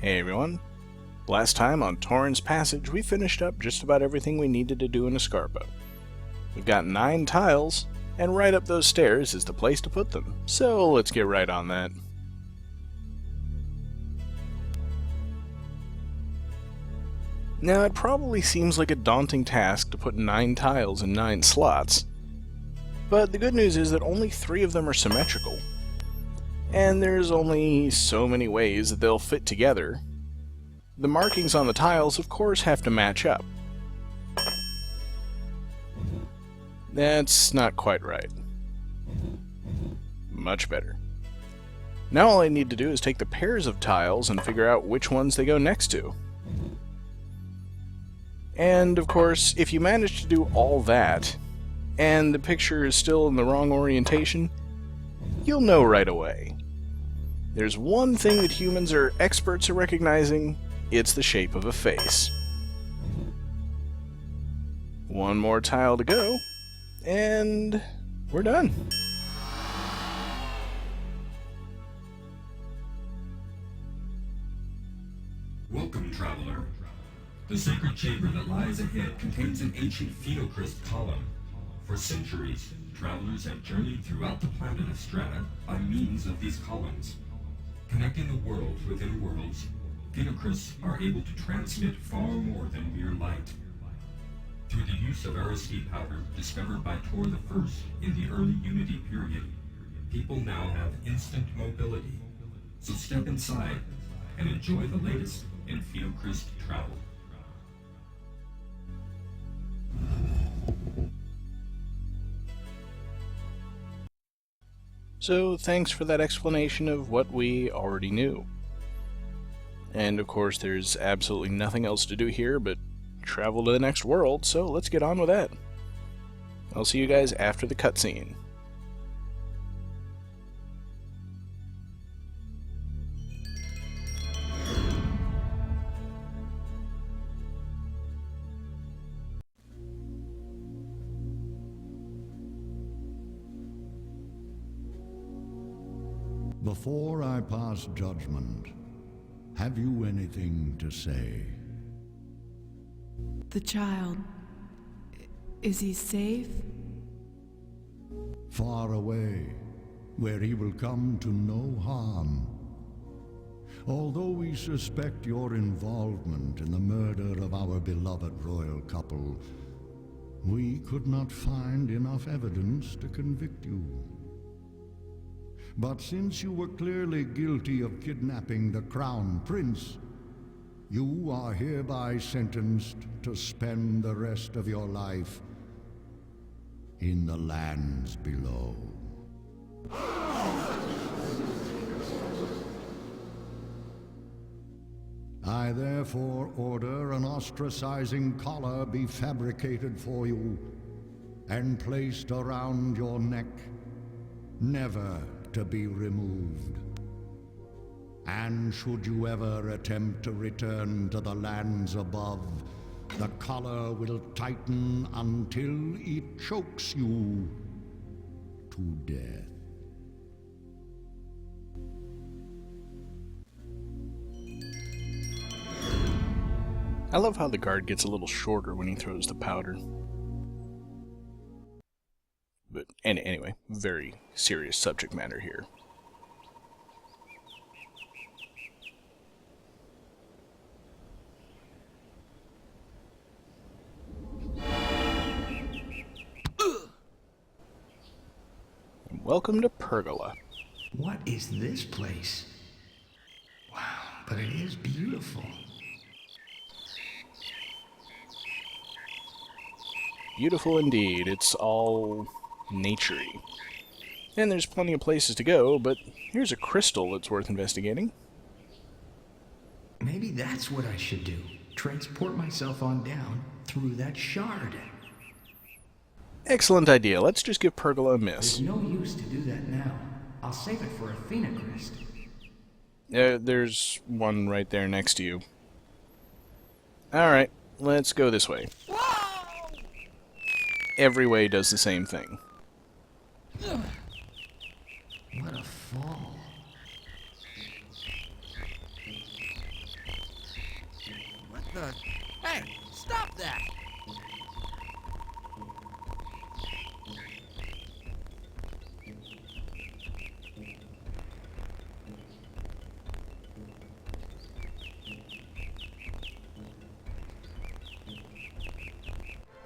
Hey everyone. Last time on Torin's Passage, we finished up just about everything we needed to do in Escarpa. We've got 9 tiles, and right up those stairs is the place to put them, so let's get right on that. Now, it probably seems like a daunting task to put 9 tiles in 9 slots, but the good news is that only 3 of them are symmetrical, and there's only so many ways that they'll fit together. The markings on the tiles, of course, have to match up. That's not quite right. Much better. Now all I need to do is take the pairs of tiles and figure out which ones they go next to. And, of course, if you manage to do all that, and the picture is still in the wrong orientation, you'll know right away. There's one thing that humans are experts at recognizing: it's the shape of a face. One more tile to go, and we're done. Welcome, traveler. The sacred chamber that lies ahead contains an ancient phenocryst column. For centuries, travelers have journeyed throughout the planet of Strata by means of these columns. Connecting the worlds within worlds, phenocrysts are able to transmit far more than mere light. Through the use of RSD powder discovered by Tor I in the early Unity period, people now have instant mobility. So step inside and enjoy the latest in phenocryst travel. So thanks for that explanation of what we already knew. And of course there's absolutely nothing else to do here but travel to the next world, so let's get on with that. I'll see you guys after the cutscene. Before I pass judgment, have you anything to say? The child... is he safe? Far away, where he will come to no harm. Although we suspect your involvement in the murder of our beloved royal couple, we could not find enough evidence to convict you. But since you were clearly guilty of kidnapping the Crown Prince, you are hereby sentenced to spend the rest of your life in the lands below. I therefore order an ostracizing collar be fabricated for you and placed around your neck, never to be removed. And should you ever attempt to return to the lands above, the collar will tighten until it chokes you to death. I love how the guard gets a little shorter when he throws the powder. But anyway, very serious subject matter here. Welcome to Pergola. What is this place? Wow, but it is beautiful. Beautiful indeed. It's all nature-y. And there's plenty of places to go, but here's a crystal that's worth investigating. Maybe that's what I should do. Transport myself on down through that shard. Excellent idea. Let's just give Pergola a miss. There's no use to do that now. I'll save it for a phenocryst. There's one right there next to you. Alright, let's go this way. Every way does the same thing. What a fall. the... Hey, stop that!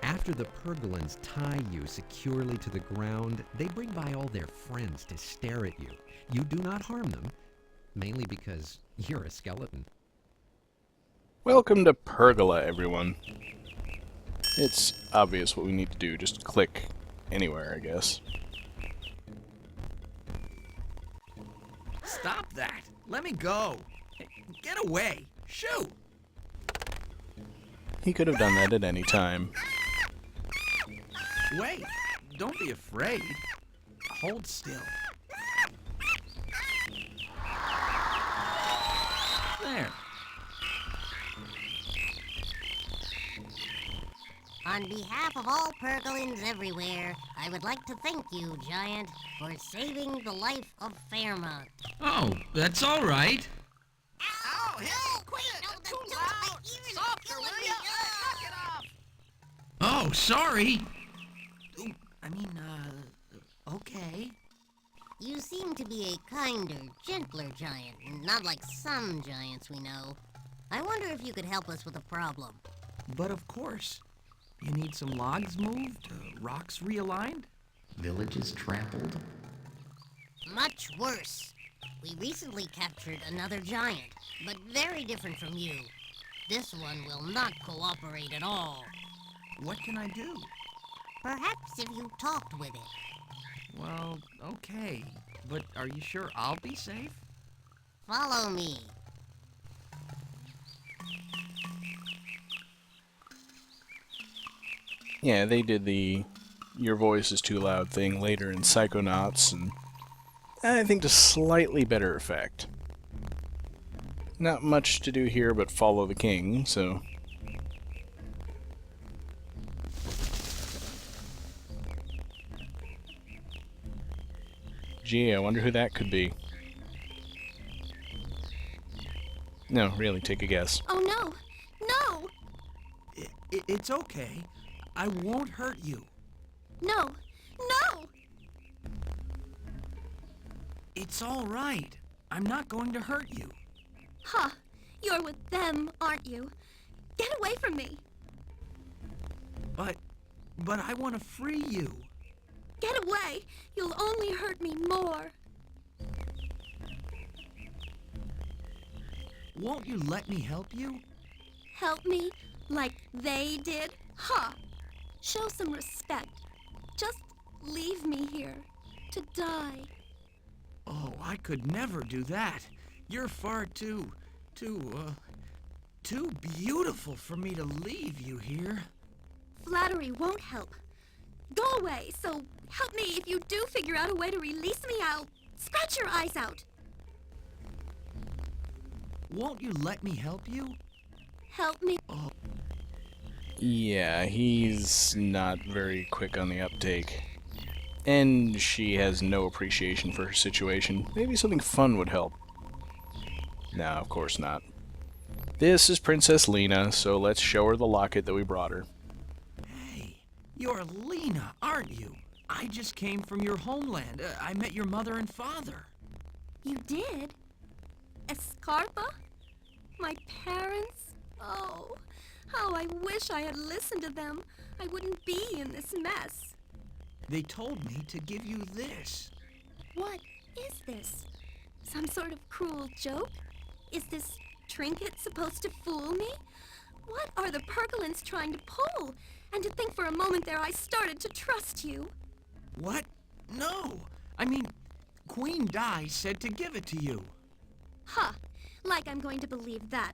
After the Pergolans tie you securely to the ground, they bring by all their friends to stare at you. You do not harm them, mainly because you're a skeleton. Welcome to Pergola, everyone. It's obvious what we need to do, just click anywhere, I guess. Stop that! Let me go! Get away! Shoot! He could have done that at any time. Wait! Don't be afraid. Hold still. There. On behalf of all Pergolans everywhere, I would like to thank you, Giant, for saving the life of Fairmont. Oh, that's all right. Ow! Hey! Quit! Too loud! Softer, will ya? Knock it off! Oh, sorry. Okay. You seem to be a kinder, gentler giant, not like some giants we know. I wonder if you could help us with a problem. But of course. You need some logs moved, rocks realigned? Villages trampled. Much worse. We recently captured another giant, but very different from you. This one will not cooperate at all. What can I do? Perhaps if you talked with it. Well, okay. But are you sure I'll be safe? Follow me. Yeah, they did the "your voice is too loud" thing later in Psychonauts, and I think to slightly better effect. Not much to do here but follow the king, so... Gee, I wonder who that could be. No, really, take a guess. Oh no! No! It's okay. I won't hurt you. No! No! It's all right. I'm not going to hurt you. Huh. You're with them, aren't you? Get away from me! But I want to free you. Get away! You'll only hurt me more. Won't you let me help you? Help me like they did? Huh. Show some respect. Just leave me here to die. Oh, I could never do that. You're far too beautiful for me to leave you here. Flattery won't help. Go away, so help me if you do figure out a way to release me, I'll scratch your eyes out. Won't you let me help you? Help me. Oh, Yeah, he's not very quick on the uptake. And she has no appreciation for her situation. Maybe something fun would help. No, of course not. This is Princess Lena, so let's show her the locket that we brought her. hey, you're Lena, aren't you? I just came from your homeland. I met your mother and father. You did? Escarpa? My parents? Oh, how I wish I had listened to them. I wouldn't be in this mess. They told me to give you this. What is this? Some sort of cruel joke? Is this trinket supposed to fool me? What are the Pergolans trying to pull? And to think for a moment there I started to trust you. What? No. I mean, Queen Di said to give it to you. Huh. Like I'm going to believe that.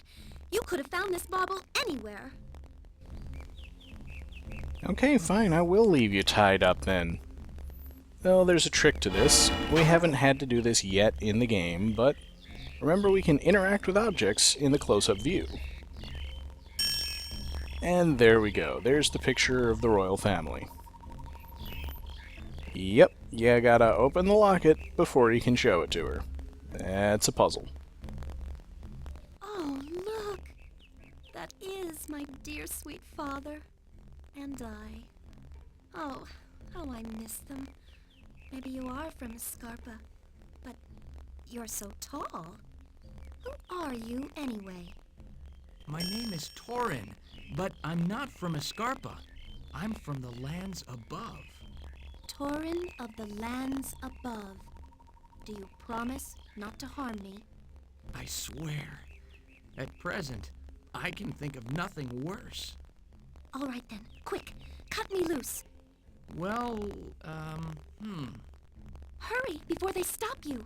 You could have found this bauble anywhere. Okay, fine, I will leave you tied up then. Well, there's a trick to this. We haven't had to do this yet in the game, but remember we can interact with objects in the close-up view. And there we go. There's the picture of the royal family. Yep, you gotta open the locket before you can show it to her. That's a puzzle. Oh, look. That is is my dear sweet father. And I. Oh, how I miss them. Maybe you are from Escarpa, but you're so tall. Who are you, anyway? My name is Torin, but I'm not from Escarpa. I'm from the lands above. Torin of the lands above. Do you promise not to harm me? I swear. At present, I can think of nothing worse. All right then, quick, cut me loose. Well, Hurry, before they stop you.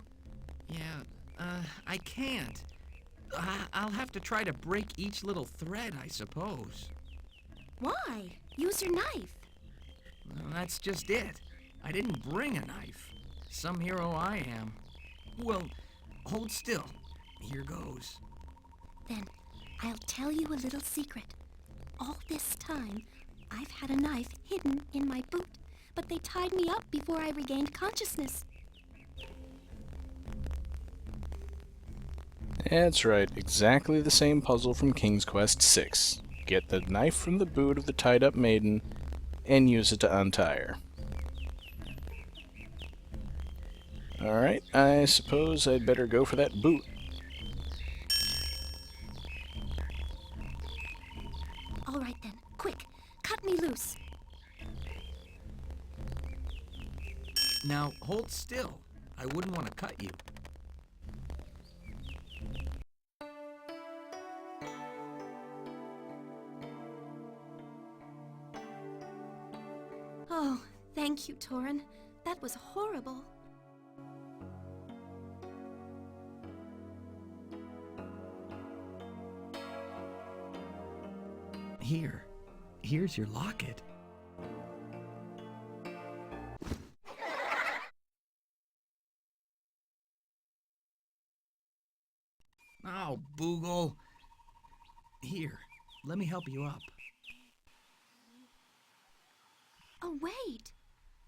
Yeah, I can't. I'll have to try to break each little thread, I suppose. Why? Use your knife. Well, that's just it. I didn't bring a knife. Some hero I am. Well, hold still. Here goes. Then, I'll tell you a little secret. All this time, I've had a knife hidden in my boot, but they tied me up before I regained consciousness. That's right, exactly the same puzzle from King's Quest VI. Get the knife from the boot of the tied-up maiden, and use it to untie her. Alright, I suppose I'd better go for that boot. All right then, quick, cut me loose. Now, hold still. I wouldn't want to cut you. Oh, thank you, Torin. That was horrible. Here's your locket. Oh, Boogle. Here, let me help you up. Oh, wait.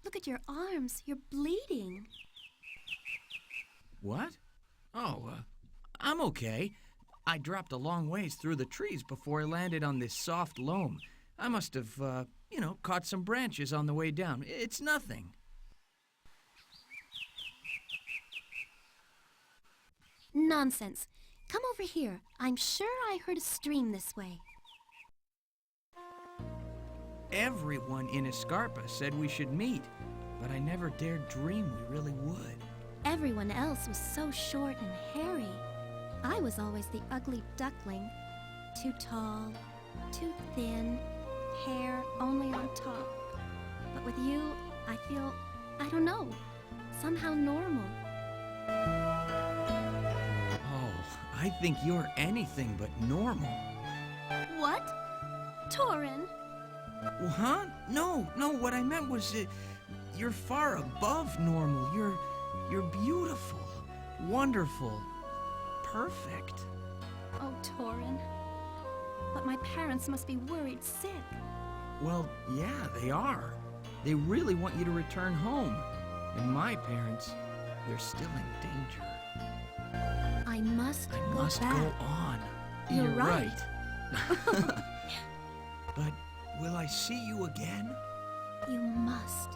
Look at your arms. You're bleeding. What? Oh, I'm okay. I dropped a long ways through the trees before I landed on this soft loam. I must have, caught some branches on the way down. It's nothing. Nonsense. Come over here. I'm sure I heard a stream this way. Everyone in Escarpa said we should meet, but I never dared dream we really would. Everyone else was so short and hairy. I was always the ugly duckling. Too tall, too thin, hair only on top. But with you, I feel, I don't know, somehow normal. Oh, I think you're anything but normal. What? Torin? Well, huh? No, what I meant was you're far above normal. You're beautiful, wonderful, perfect. Oh, Torin. But my parents must be worried sick. Well, yeah, they are. They really want you to return home. And my parents, they're still in danger. I must go must back. go on. You're right. But will I see you again? You must.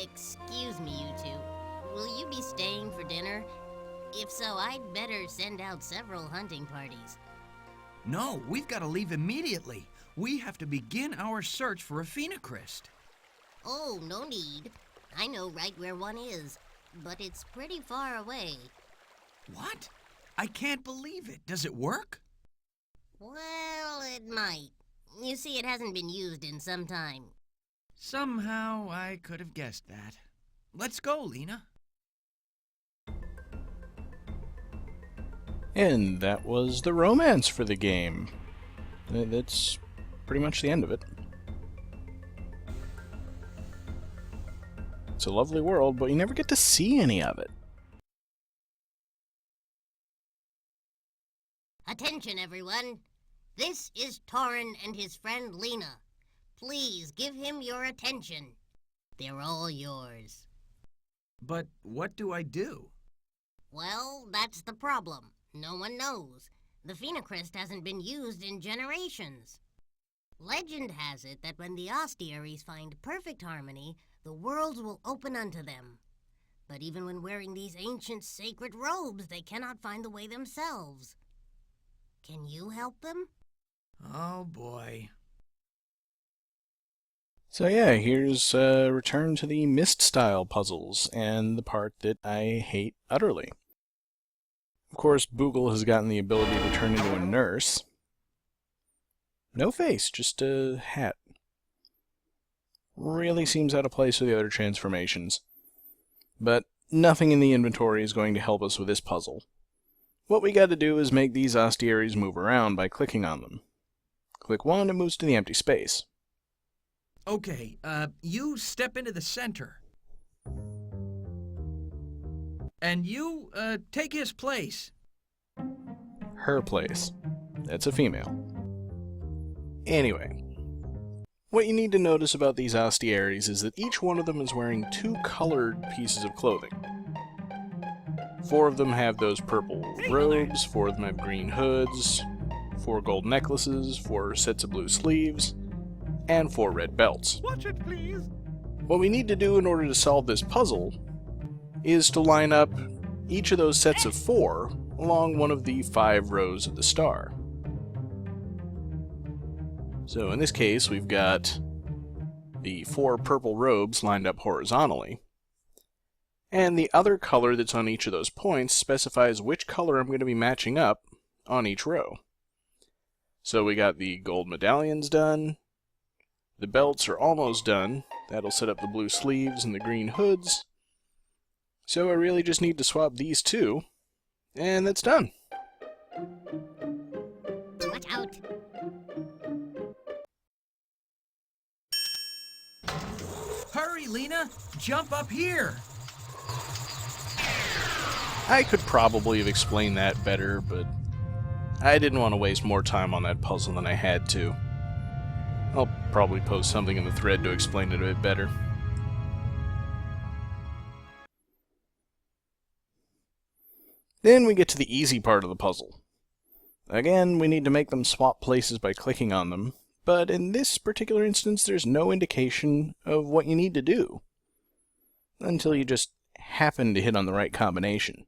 Excuse me, you two. Will you be staying for dinner? If so, I'd better send out several hunting parties. No, we've got to leave immediately. We have to begin our search for a phenocryst. Oh, no need. I know right where one is, but it's pretty far away. What? I can't believe it. Does it work? Well, it might. You see, it hasn't been used in some time. Somehow I could have guessed that. Let's go, Lena. And that was the romance for the game. That's pretty much the end of it. It's a lovely world, but you never get to see any of it. Attention, everyone. This is Torin and his friend Lena. Please give him your attention. They're all yours. But what do I do? Well, that's the problem. No one knows. The phenocryst hasn't been used in generations. Legend has it that when the Ostiaries find perfect harmony, the worlds will open unto them. But even when wearing these ancient sacred robes, they cannot find the way themselves. Can you help them? Oh boy. So yeah, here's a return to the Mist-style puzzles, and the part that I hate utterly. Of course, Boogle has gotten the ability to turn into a nurse. No face, just a hat. Really seems out of place with the other transformations. But nothing in the inventory is going to help us with this puzzle. What we gotta do is make these Ostiaries move around by clicking on them. Click one, it moves to the empty space. Okay, you step into the center. And you, take his place. Her place. That's a female. Anyway, what you need to notice about these Ostiaries is that each one of them is wearing 2 colored pieces of clothing. 4 of them have those purple robes, 4 of them have green hoods, 4 gold necklaces, 4 sets of blue sleeves, and 4 red belts. Watch it, please. What we need to do in order to solve this puzzle is to line up each of those sets of 4 along one of the 5 rows of the star. So in this case, we've got the 4 purple robes lined up horizontally, and the other color that's on each of those points specifies which color I'm going to be matching up on each row. So we got the gold medallions done, the belts are almost done, that'll set up the blue sleeves and the green hoods, so I really just need to swap these 2, and that's done. Watch out. Hurry, Lena! Jump up here! I could probably have explained that better, but I didn't want to waste more time on that puzzle than I had to. I'll probably post something in the thread to explain it a bit better. Then we get to the easy part of the puzzle. Again, we need to make them swap places by clicking on them, but in this particular instance there's no indication of what you need to do, until you just happen to hit on the right combination.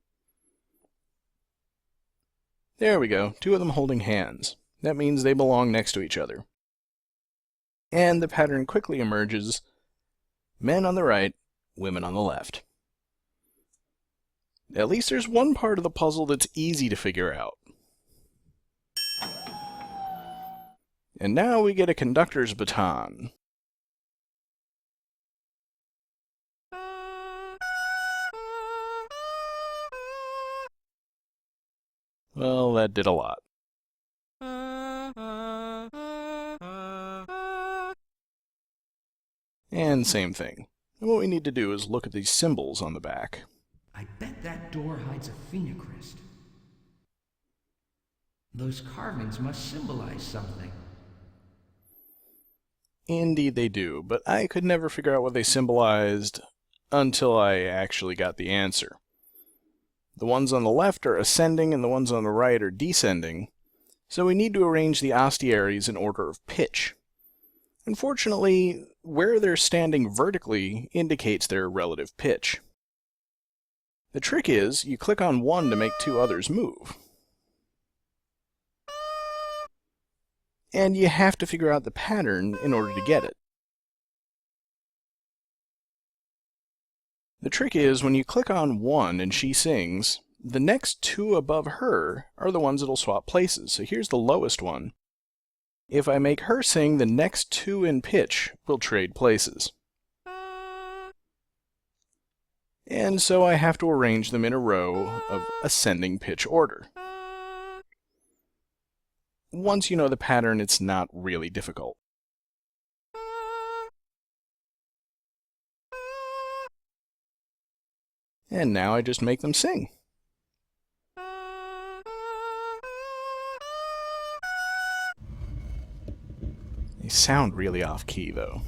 There we go, 2 of them holding hands. That means they belong next to each other. And the pattern quickly emerges: men on the right, women on the left. At least there's one part of the puzzle that's easy to figure out. And now we get a conductor's baton. Well, that did a lot. And same thing. And what we need to do is look at these symbols on the back. I bet that door hides a phenocryst. Those carvings must symbolize something. Indeed they do, but I could never figure out what they symbolized until I actually got the answer. The ones on the left are ascending and the ones on the right are descending, so we need to arrange the Ostiaries in order of pitch. Unfortunately, where they're standing vertically indicates their relative pitch. The trick is, you click on one to make 2 others move. And you have to figure out the pattern in order to get it. The trick is, when you click on one and she sings, the next 2 above her are the ones that'll swap places. So here's the lowest one. If I make her sing, the next 2 in pitch will trade places. And so I have to arrange them in a row of ascending pitch order. Once you know the pattern, it's not really difficult. And now I just make them sing. They sound really off-key, though.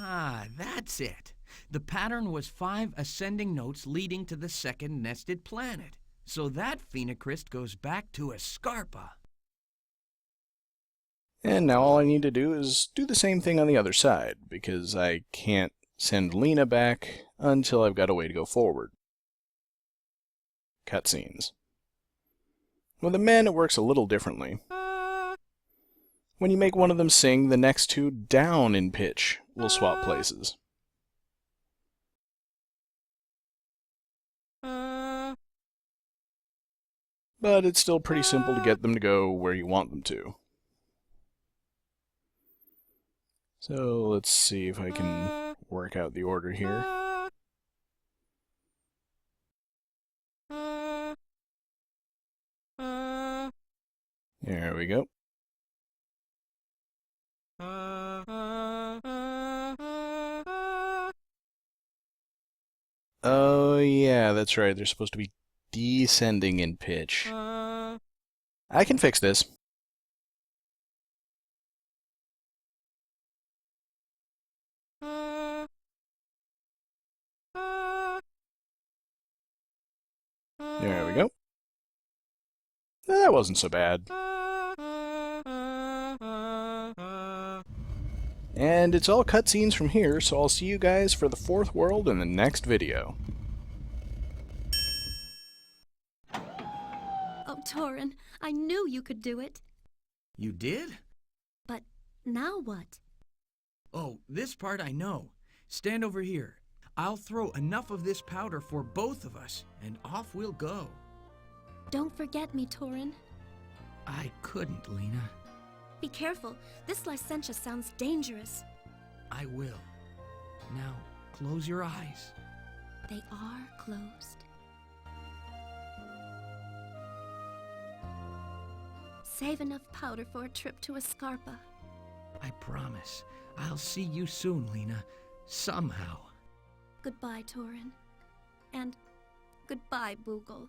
Ah, that's it. The pattern was 5 ascending notes leading to the second nested planet. So that phenocryst goes back to Escarpa. And now all I need to do is do the same thing on the other side, because I can't send Lena back until I've got a way to go forward. Cutscenes. With the men, it works a little differently. When you make one of them sing, the next two down in pitch will swap places. But it's still pretty simple to get them to go where you want them to. So let's see if I can work out the order here. There we go. Oh yeah, that's right, they're supposed to be descending in pitch. I can fix this. There we go. That wasn't so bad. And it's all cutscenes from here, so I'll see you guys for the fourth world in the next video. Oh, Torin, I knew you could do it. You did? But now what? Oh, this part I know. Stand over here. I'll throw enough of this powder for both of us, and off we'll go. Don't forget me, Torin. I couldn't, Lena. Be careful. This licentious sounds dangerous. I will. Now, close your eyes. They are closed. Save enough powder for a trip to Escarpa. I promise. I'll see you soon, Lena. Somehow. Goodbye, Torin. And goodbye, Boogle.